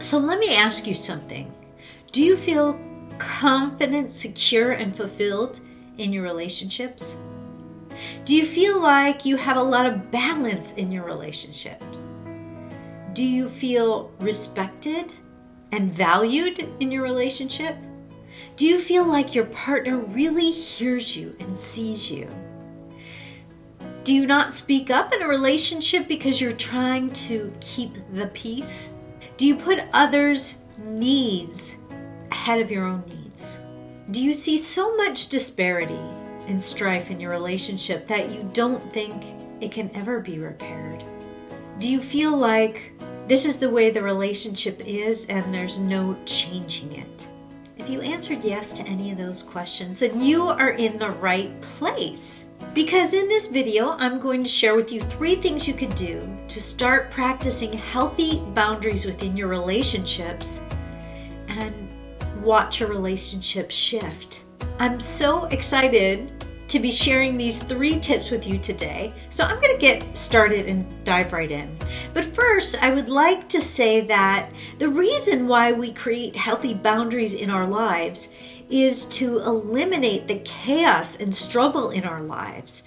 So let me ask you something. Do you feel confident, secure, and fulfilled in your relationships? Do you feel like you have a lot of balance in your relationships? Do you feel respected and valued in your relationship? Do you feel like your partner really hears you and sees you? Do you not speak up in a relationship because you're trying to keep the peace? Do you put others' needs ahead of your own needs? Do you see so much disparity and strife in your relationship that you don't think it can ever be repaired? Do you feel like this is the way the relationship is and there's no changing it? If you answered yes to any of those questions, then you are in the right place. Because in this video, I'm going to share with you 3 things you could do to start practicing healthy boundaries within your relationships and watch your relationship shift. I'm so excited to be sharing these 3 tips with you today. So I'm going to get started and dive right in. But first, I would like to say that the reason why we create healthy boundaries in our lives is to eliminate the chaos and struggle in our lives.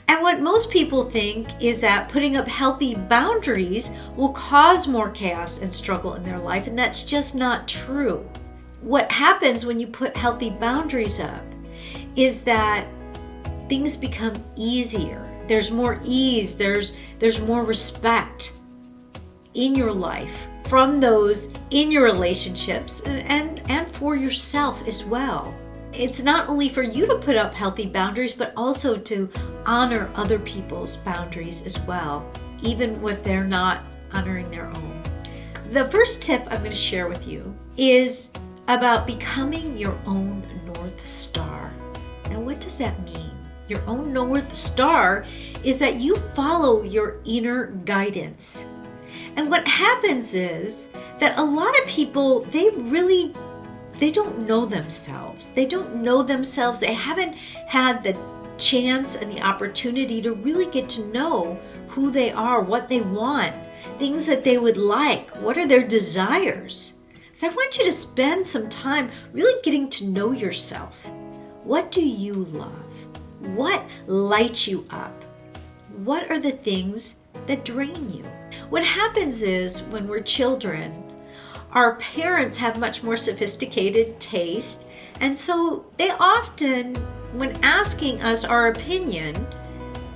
And what most people think is that putting up healthy boundaries will cause more chaos and struggle in their life, and that's just not true. What happens when you put healthy boundaries up is that things become easier. There's more ease, there's more respect in your life from those in your relationships and for yourself as well. It's not only for you to put up healthy boundaries, but also to honor other people's boundaries as well, even if they're not honoring their own. The first tip I'm going to share with you is about becoming your own North Star. Now, what does that mean? Your own North Star is that you follow your inner guidance. And what happens is that a lot of people, they don't know themselves. They don't know themselves. They haven't had the chance and the opportunity to really get to know who they are, what they want, things that they would like, what are their desires. So I want you to spend some time really getting to know yourself. What do you love? What lights you up? What are the things that drain you? What happens is when we're children, our parents have much more sophisticated taste, and so they often, when asking us our opinion,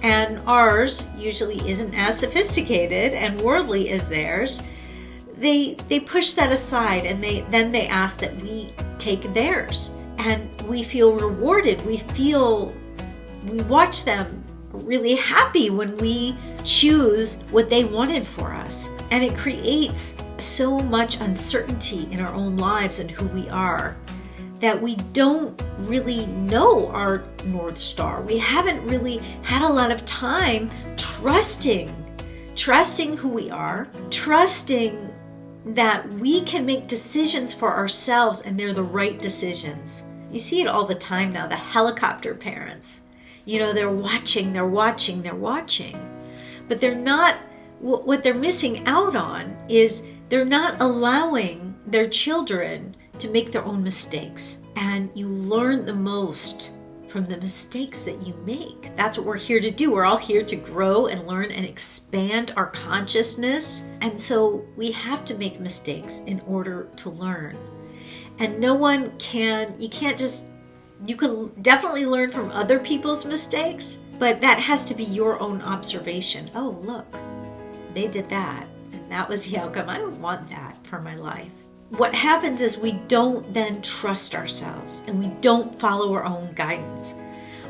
and ours usually isn't as sophisticated and worldly as theirs, they push that aside, and then they ask that we take theirs, and we feel rewarded. We watch them really happy when we choose what they wanted for us. And it creates so much uncertainty in our own lives and who we are that we don't really know our North Star. We haven't really had a lot of time trusting who we are, trusting that we can make decisions for ourselves and they're the right decisions. You see it all the time now, the helicopter parents. They're watching. But they're not, what they're missing out on is they're not allowing their children to make their own mistakes. And you learn the most from the mistakes that you make. That's what we're here to do. We're all here to grow and learn and expand our consciousness. And so we have to make mistakes in order to learn. And you can definitely learn from other people's mistakes, but that has to be your own observation. Oh, look, they did that, and that was the outcome. I don't want that for my life. What happens is we don't then trust ourselves, and we don't follow our own guidance.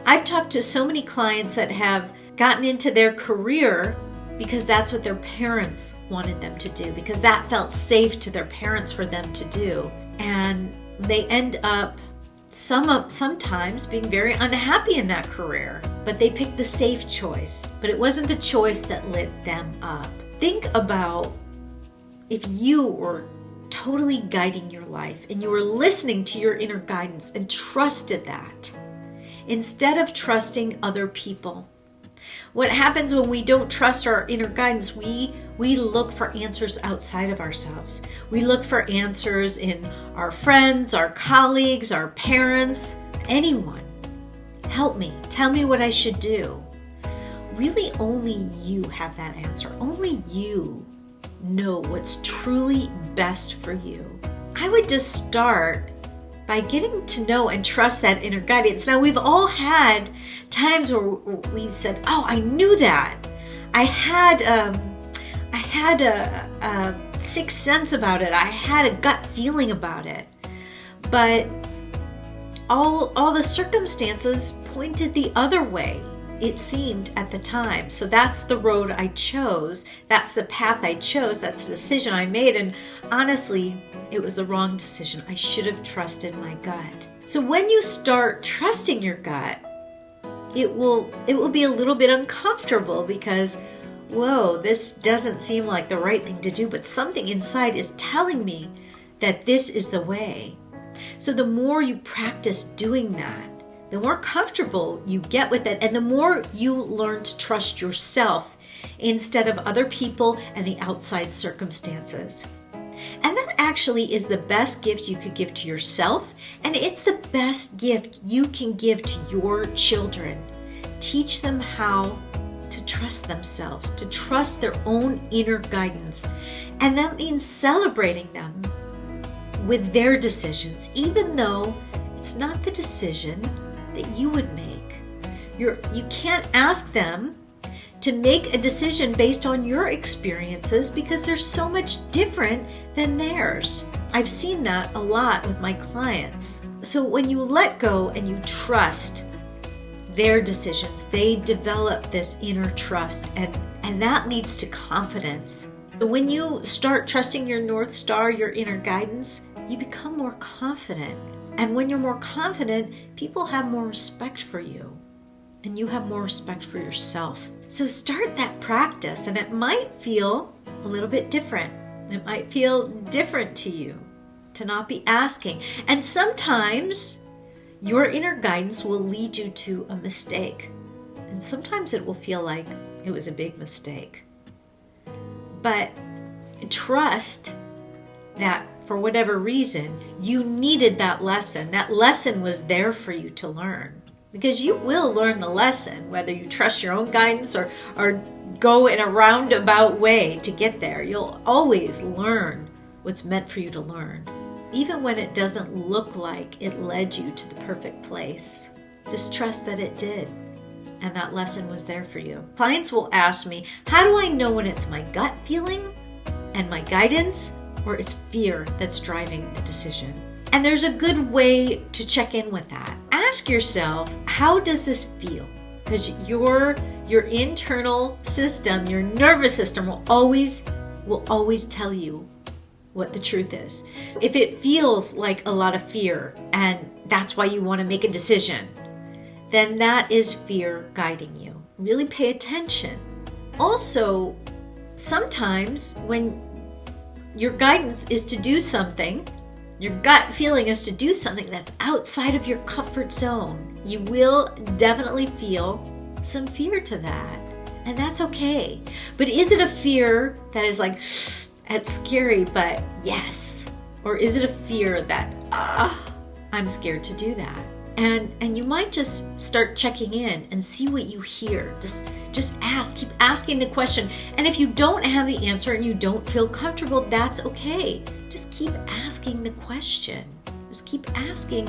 I've talked to so many clients that have gotten into their career because that's what their parents wanted them to do, because that felt safe to their parents for them to do. And they end up sometimes being very unhappy in that career, but they picked the safe choice. But it wasn't the choice that lit them up. Think about if you were totally guiding your life and you were listening to your inner guidance and trusted that, instead of trusting other people. What happens when we don't trust our inner guidance? We look for answers outside of ourselves. We look for answers in our friends, our colleagues, our parents, anyone. Help me. Tell me what I should do. Really, only you have that answer. Only you know what's truly best for you. I would just start by getting to know and trust that inner guidance. Now, we've all had times where we said, "Oh, I knew that. I had a sixth sense about it. I had a gut feeling about it." But all the circumstances pointed the other way, it seemed at the time. So that's the road I chose. That's the path I chose. That's the decision I made. And honestly, it was the wrong decision. I should have trusted my gut. So when you start trusting your gut, it will be a little bit uncomfortable because, whoa, this doesn't seem like the right thing to do, but something inside is telling me that this is the way. So the more you practice doing that, the more comfortable you get with it, and the more you learn to trust yourself instead of other people and the outside circumstances. And that actually is the best gift you could give to yourself, and it's the best gift you can give to your children. Teach them how to trust themselves, to trust their own inner guidance. And that means celebrating them with their decisions, even though it's not the decision that you would make. You can't ask them to make a decision based on your experiences because they're so much different than theirs. I've seen that a lot with my clients. So when you let go and you trust their decisions, they develop this inner trust, and that leads to confidence. So when you start trusting your North Star, your inner guidance, you become more confident. And when you're more confident, people have more respect for you, and you have more respect for yourself. So start that practice, and it might feel a little bit different. It might feel different to you to not be asking. And sometimes your inner guidance will lead you to a mistake. And sometimes it will feel like it was a big mistake. But trust that for whatever reason, you needed that lesson. That lesson was there for you to learn. Because you will learn the lesson, whether you trust your own guidance or go in a roundabout way to get there. You'll always learn what's meant for you to learn, even when it doesn't look like it led you to the perfect place. Just trust that it did, and that lesson was there for you. Clients will ask me, how do I know when it's my gut feeling and my guidance, or it's fear that's driving the decision? And there's a good way to check in with that. Ask yourself, how does this feel? Because your internal system, your nervous system will always tell you what the truth is. If it feels like a lot of fear and that's why you want to make a decision, then that is fear guiding you. Really pay attention. Also, sometimes when your guidance is to do something, your gut feeling is to do something that's outside of your comfort zone, you will definitely feel some fear to that. And that's okay. But is it a fear that is like, that's scary, but yes? Or is it a fear that, I'm scared to do that? And you might just start checking in and see what you hear. Just ask, keep asking the question. And if you don't have the answer and you don't feel comfortable, that's okay. Just keep asking the question. Just keep asking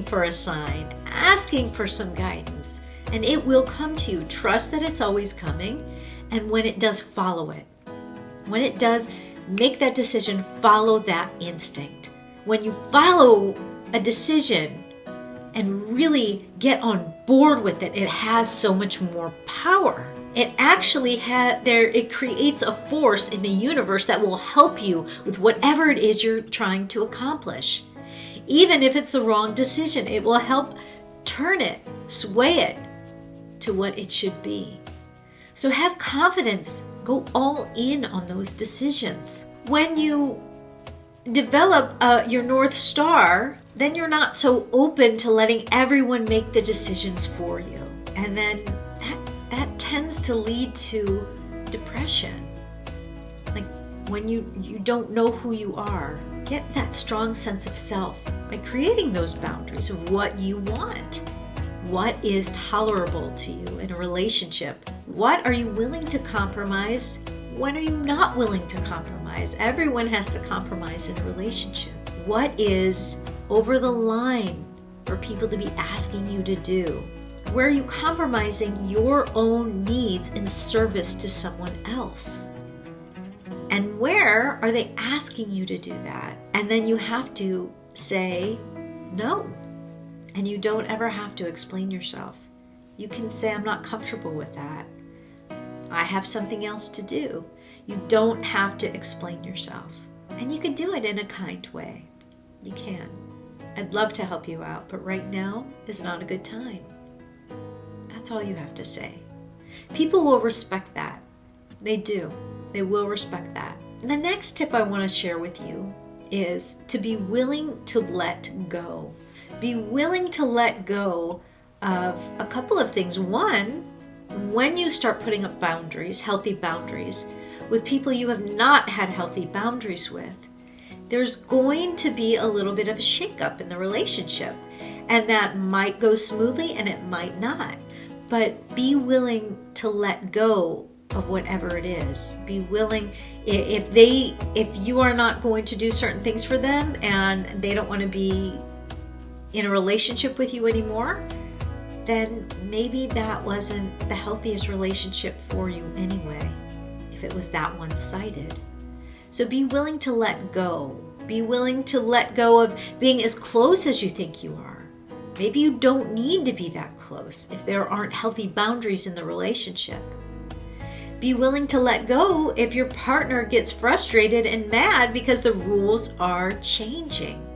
for a sign, asking for some guidance, and it will come to you. Trust that it's always coming, and when it does, follow it. When it does, make that decision, follow that instinct. When you follow a decision and really get on board with it, it has so much more power. It actually it creates a force in the universe that will help you with whatever it is you're trying to accomplish. Even if it's the wrong decision, it will help turn it, sway it to what it should be. So have confidence. Go all in on those decisions. When you develop your North Star, then you're not so open to letting everyone make the decisions for you. And then tends to lead to depression. Like when you don't know who you are. Get that strong sense of self by creating those boundaries of what you want. What is tolerable to you in a relationship? What are you willing to compromise? When are you not willing to compromise? Everyone has to compromise in a relationship. What is over the line for people to be asking you to do? Where are you compromising your own needs in service to someone else? And where are they asking you to do that? And then you have to say no. And you don't ever have to explain yourself. You can say, I'm not comfortable with that. I have something else to do. You don't have to explain yourself. And you can do it in a kind way. You can. I'd love to help you out, but right now is not a good time. That's all you have to say. People will respect that. They do. They will respect that. And the next tip I want to share with you is to be willing to let go. Be willing to let go of a couple of things. One, when you start putting up boundaries, healthy boundaries, with people you have not had healthy boundaries with, there's going to be a little bit of a shakeup in the relationship. And that might go smoothly and it might not. But be willing to let go of whatever it is. Be willing, if you are not going to do certain things for them and they don't want to be in a relationship with you anymore, then maybe that wasn't the healthiest relationship for you anyway, if it was that one-sided. So be willing to let go. Be willing to let go of being as close as you think you are. Maybe you don't need to be that close if there aren't healthy boundaries in the relationship. Be willing to let go if your partner gets frustrated and mad because the rules are changing.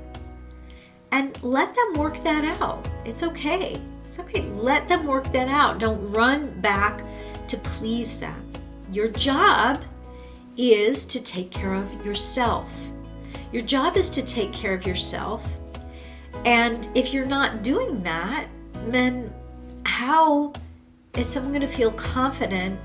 And let them work that out. It's okay. It's okay. Let them work that out. Don't run back to please them. Your job is to take care of yourself. Your job is to take care of yourself. And if you're not doing that, then how is someone going to feel confident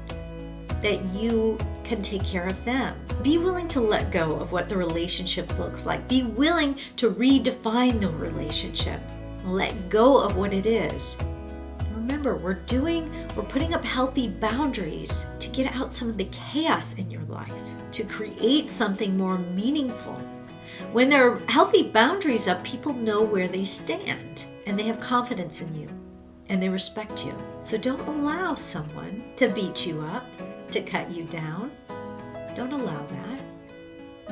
that you can take care of them? Be willing to let go of what the relationship looks like. Be willing to redefine the relationship. Let go of what it is. Remember, we're putting up healthy boundaries to get out some of the chaos in your life, to create something more meaningful. When there are healthy boundaries up, people know where they stand and they have confidence in you and they respect you. So don't allow someone to beat you up, to cut you down. Don't allow that.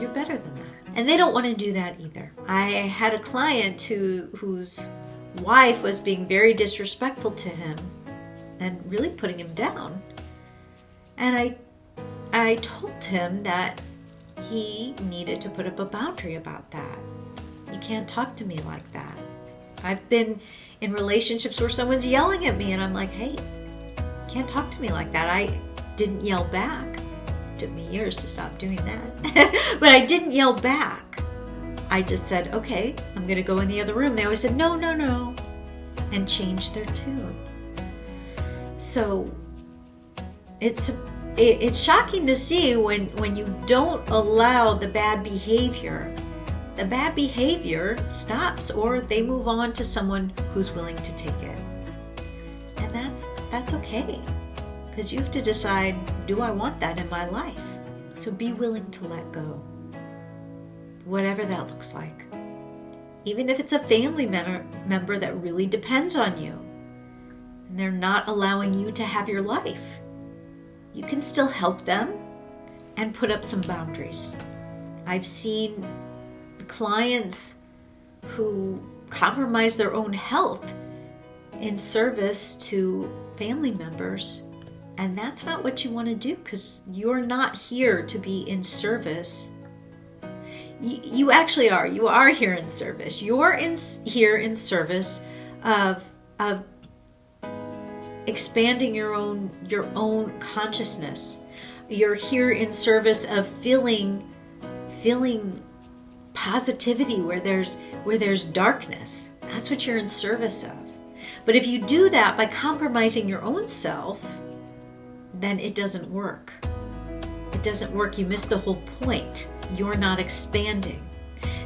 You're better than that. And they don't want to do that either. I had a client whose wife was being very disrespectful to him and really putting him down. And I told him that he needed to put up a boundary about that. You can't talk to me like that. I've been in relationships where someone's yelling at me and I'm like, hey, you can't talk to me like that. I didn't yell back. It took me years to stop doing that. But I didn't yell back. I just said, okay, I'm going to go in the other room. They always said, no, and changed their tune. So it's shocking to see when you don't allow the bad behavior stops, or they move on to someone who's willing to take it. And that's okay, because you have to decide, do I want that in my life? So be willing to let go, whatever that looks like. Even if it's a family member that really depends on you and they're not allowing you to have your life, you can still help them and put up some boundaries. I've seen clients who compromise their own health in service to family members, and that's not what you want to do, because you're not here to be in service. You actually are. You are here in service. You're here in service of expanding your own consciousness. You're here in service of feeling positivity where there's darkness. That's what you're in service of. But if you do that by compromising your own self, then it doesn't work. It doesn't work. You miss the whole point. You're not expanding.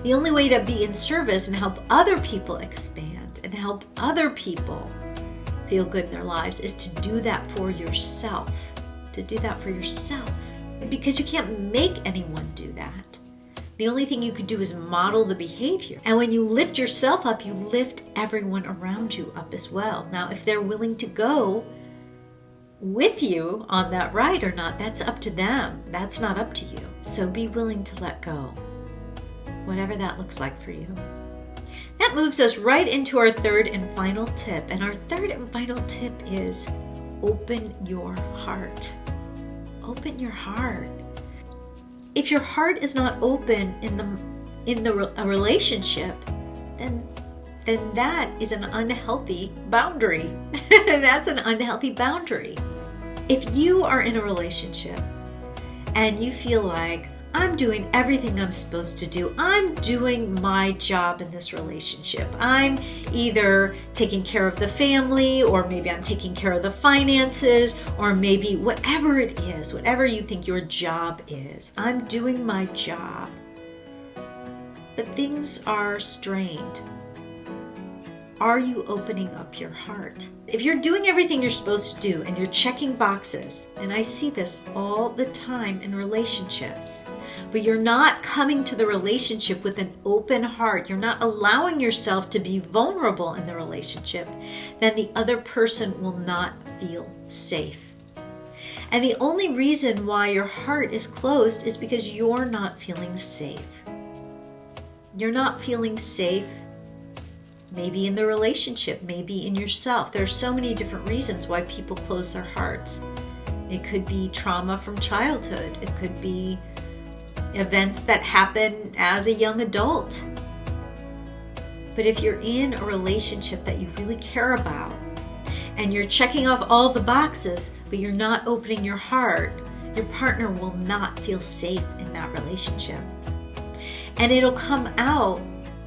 The only way to be in service and help other people expand and help other people feel good in their lives is to do that for yourself. To do that for yourself. Because you can't make anyone do that. The only thing you could do is model the behavior. And when you lift yourself up, you lift everyone around you up as well. Now, if they're willing to go with you on that ride or not, that's up to them. That's not up to you. So be willing to let go, whatever that looks like for you. That moves us right into our third and final tip. And our third and final tip is open your heart. Open your heart. If your heart is not open in a relationship, then that is an unhealthy boundary. That's an unhealthy boundary. If you are in a relationship and you feel like, I'm doing everything I'm supposed to do, I'm doing my job in this relationship, I'm either taking care of the family, or maybe I'm taking care of the finances, or maybe whatever it is, whatever you think your job is, I'm doing my job, but things are strained. Are you opening up your heart? If you're doing everything you're supposed to do and you're checking boxes, and I see this all the time in relationships, but you're not coming to the relationship with an open heart, you're not allowing yourself to be vulnerable in the relationship, then the other person will not feel safe. And the only reason why your heart is closed is because you're not feeling safe. You're not feeling safe. Maybe in the relationship, maybe in yourself. There are so many different reasons why people close their hearts. It could be trauma from childhood. It could be events that happen as a young adult. But if you're in a relationship that you really care about, and you're checking off all the boxes, but you're not opening your heart, your partner will not feel safe in that relationship. And it'll come out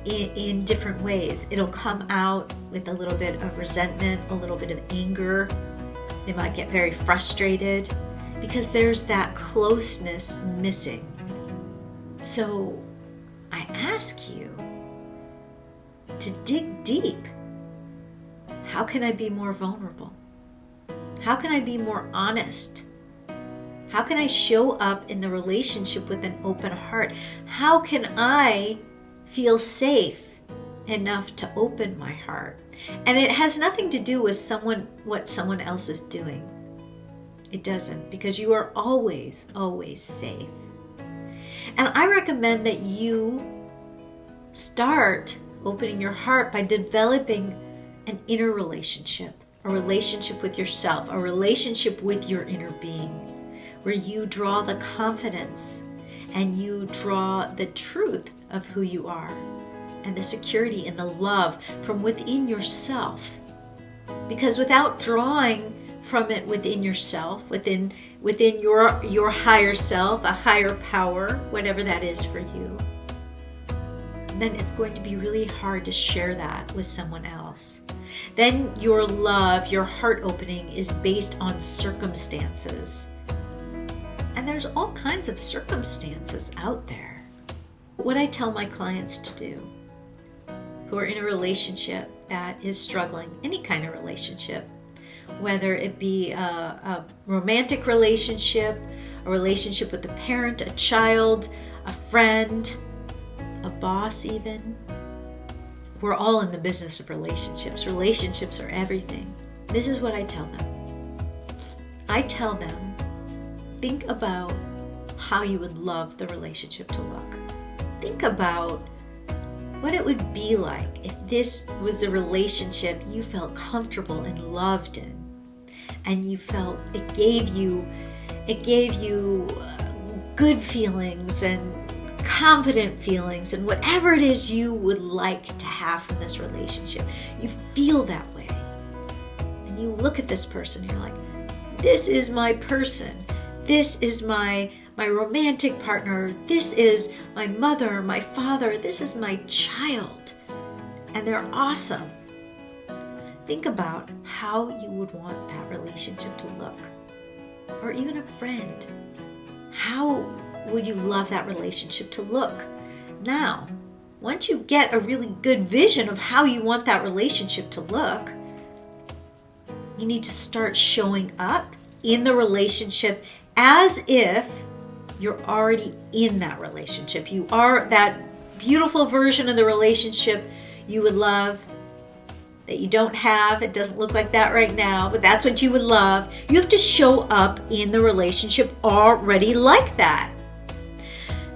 in different ways. It'll come out with a little bit of resentment, a little bit of anger. They might get very frustrated because there's that closeness missing. So I ask you to dig deep. How can I be more vulnerable? How can I be more honest? How can I show up in the relationship with an open heart? How can I feel safe enough to open my heart? And it has nothing to do with what someone else is doing. It doesn't, because you are always, always safe. And I recommend that you start opening your heart by developing an inner relationship, a relationship with yourself, a relationship with your inner being, where you draw the confidence and you draw the truth of who you are and the security and the love from within yourself. Because without drawing from it within yourself, within your higher self, a higher power, whatever that is for you, then it's going to be really hard to share that with someone else. Then your love, your heart opening is based on circumstances. And there's all kinds of circumstances out there. What I tell my clients to do who are in a relationship that is struggling, any kind of relationship, whether it be a romantic relationship, a relationship with a parent, a child, a friend, a boss even. We're all in the business of relationships. Relationships are everything. This is what I tell them. I tell them, think about how you would love the relationship to look. Think about what it would be like if this was a relationship you felt comfortable and loved in, and you felt it gave you good feelings and confident feelings and whatever it is you would like to have from this relationship. You feel that way. And you look at this person and you're like, this is my person. This is my romantic partner. This is my mother, my father. This is my child. And they're awesome. Think about how you would want that relationship to look. or even a friend? How would you love that relationship to look? Now, once you get a really good vision of how you want that relationship to look, you need to start showing up in the relationship as if you're already in that relationship. You are that beautiful version of the relationship you would love that you don't have. It doesn't look like that right now, but that's what you would love. You have to show up in the relationship already like that.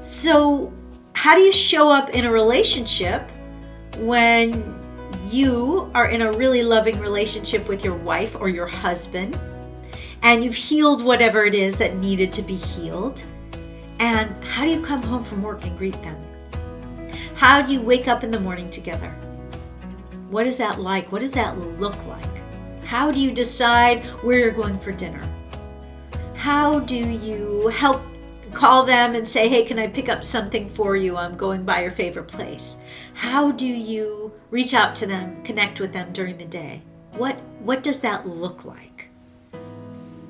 So how do you show up in a relationship when you are in a really loving relationship with your wife or your husband, and you've healed whatever it is that needed to be healed? And how do you come home from work and greet them? How do you wake up in the morning together? What is that like? What does that look like? How do you decide where you're going for dinner? How do you call them and say, hey, can I pick up something for you? I'm going by your favorite place. How do you reach out to them, connect with them during the day? What does that look like?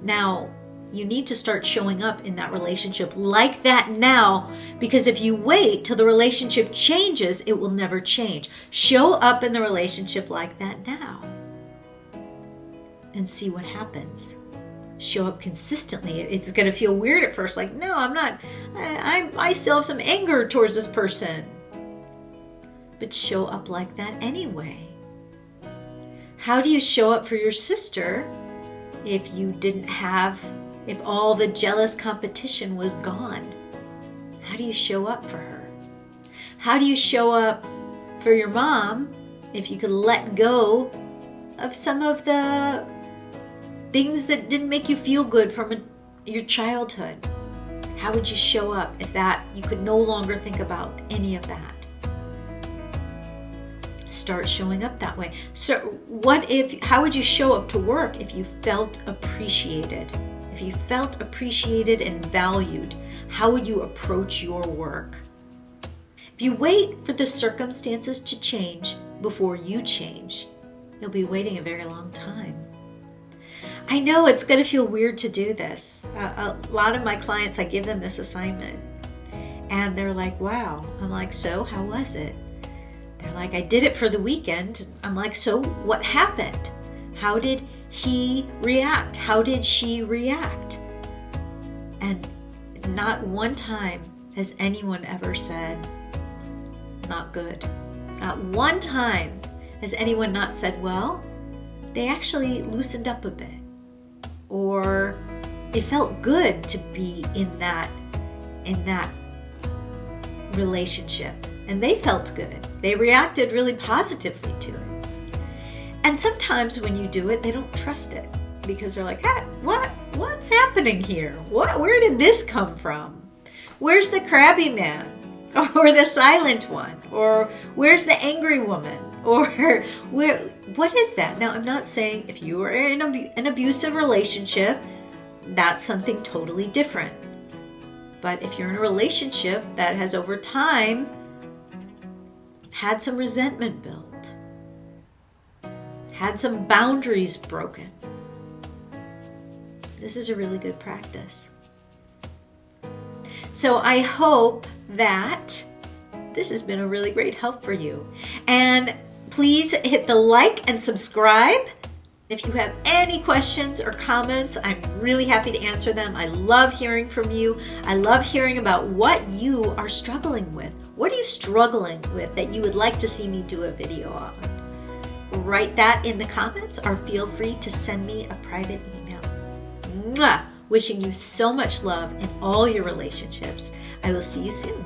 Now, you need to start showing up in that relationship like that now, because if you wait till the relationship changes, it will never change. Show up in the relationship like that now and see what happens. Show up consistently. It's going to feel weird at first, like, no, I'm not, I still have some anger towards this person. But show up like that anyway. How do you show up for your sister if if all the jealous competition was gone? How do you show up for her? How do you show up for your mom if you could let go of some of the things that didn't make you feel good from your childhood? How would you show up if you could no longer think about any of that? Start showing up that way. So how would you show up to work if you felt appreciated? If you felt appreciated and valued, how would you approach your work? If you wait for the circumstances to change before you change, you'll be waiting a very long time. I know it's going to feel weird to do this. A lot of my clients, I give them this assignment and they're like, wow. I'm like, so how was it? They're like, I did it for the weekend. I'm like, so what happened? How did he react? How did she react? And not one time has anyone ever said, not good. Not one time has anyone not said, well, they actually loosened up a bit. Or it felt good to be in that relationship. And they felt good. They reacted really positively to it. And sometimes when you do it, they don't trust it because they're like, hey, what's happening here? Where did this come from? Where's the crabby man? Or the silent one? Or where's the angry woman? Or what is that? Now, I'm not saying if you are in an abusive relationship, that's something totally different. But if you're in a relationship that has over time had some resentment built, had some boundaries broken, this is a really good practice. So I hope that this has been a really great help for you. And please hit the like and subscribe. If you have any questions or comments, I'm really happy to answer them. I love hearing from you. I love hearing about what you are struggling with. What are you struggling with that you would like to see me do a video on? Write that in the comments or feel free to send me a private email. Mwah! Wishing you so much love in all your relationships. I will see you soon.